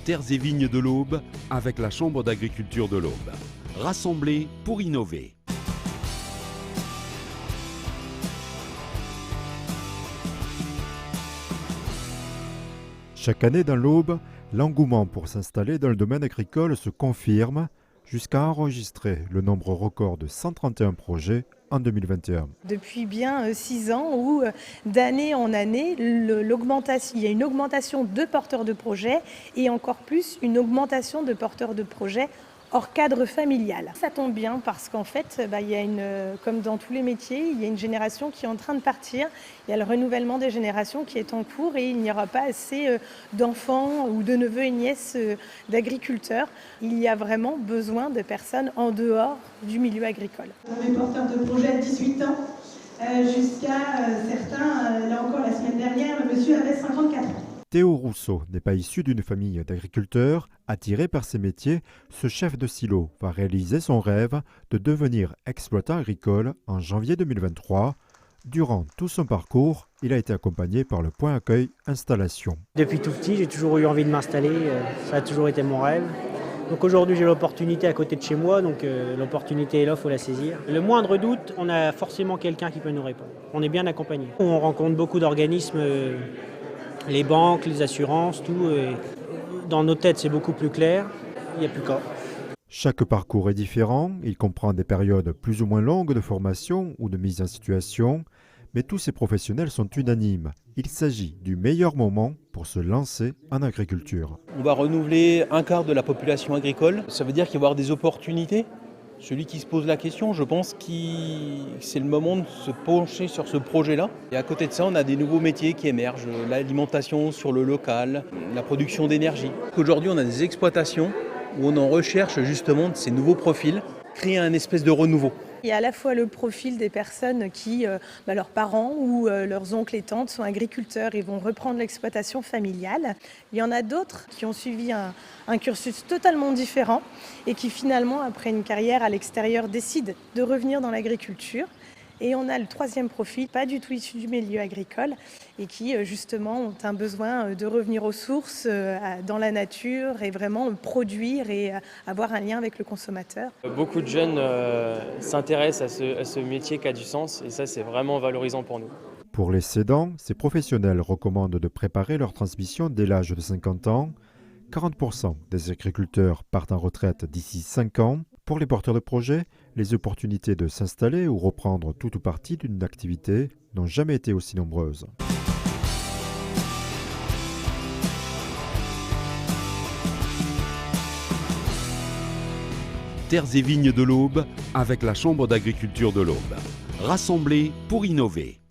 Terres et vignes de l'Aube avec la Chambre d'agriculture de l'Aube. Rassemblés pour innover. Chaque année dans l'Aube, l'engouement pour s'installer dans le domaine agricole se confirme jusqu'à enregistrer le nombre record de 131 projets en 2021. Depuis bien 6 ans où d'année en année, il y a une augmentation de porteurs de projets et encore plus une augmentation de porteurs de projets hors cadre familial. Ça tombe bien parce qu'en fait, il y a comme dans tous les métiers, il y a une génération qui est en train de partir. Il y a le renouvellement des générations qui est en cours et il n'y aura pas assez d'enfants ou de neveux et nièces d'agriculteurs. Il y a vraiment besoin de personnes en dehors du milieu agricole. On est porteur de projet à 18 ans jusqu'à certains, là encore la semaine dernière, le monsieur avait 54 ans. Théo Rousseau n'est pas issu d'une famille d'agriculteurs. Attiré par ces métiers, ce chef de silo va réaliser son rêve de devenir exploitant agricole en janvier 2023. Durant tout son parcours, il a été accompagné par le point accueil installation. Depuis tout petit, j'ai toujours eu envie de m'installer, ça a toujours été mon rêve. Donc aujourd'hui j'ai l'opportunité à côté de chez moi, donc l'opportunité est là, il faut la saisir. Le moindre doute, on a forcément quelqu'un qui peut nous répondre. On est bien accompagné. On rencontre beaucoup d'organismes, les banques, les assurances, tout. Dans nos têtes c'est beaucoup plus clair, il n'y a plus qu'à. Chaque parcours est différent, il comprend des périodes plus ou moins longues de formation ou de mise en situation, mais tous ces professionnels sont unanimes. Il s'agit du meilleur moment pour se lancer en agriculture. On va renouveler un quart de la population agricole. Ça veut dire qu'il va y avoir des opportunités. Celui qui se pose la question, je pense que c'est le moment de se pencher sur ce projet-là. Et à côté de ça, on a des nouveaux métiers qui émergent. L'alimentation sur le local, la production d'énergie. Aujourd'hui, on a des exploitations où on en recherche justement de ces nouveaux profils, créer un espèce de renouveau. Il y a à la fois le profil des personnes qui, leurs parents ou leurs oncles et tantes sont agriculteurs et vont reprendre l'exploitation familiale. Il y en a d'autres qui ont suivi un cursus totalement différent et qui finalement, après une carrière à l'extérieur, décident de revenir dans l'agriculture. Et on a le troisième profil, pas du tout issu du milieu agricole et qui justement ont un besoin de revenir aux sources, dans la nature et vraiment produire et avoir un lien avec le consommateur. Beaucoup de jeunes s'intéressent à ce métier qui a du sens et ça c'est vraiment valorisant pour nous. Pour les cédants, ces professionnels recommandent de préparer leur transmission dès l'âge de 50 ans. 40% des agriculteurs partent en retraite d'ici 5 ans. Pour les porteurs de projets, les opportunités de s'installer ou reprendre tout ou partie d'une activité n'ont jamais été aussi nombreuses. Terres et vignes de l'Aube avec la Chambre d'agriculture de l'Aube. Rassemblés pour innover.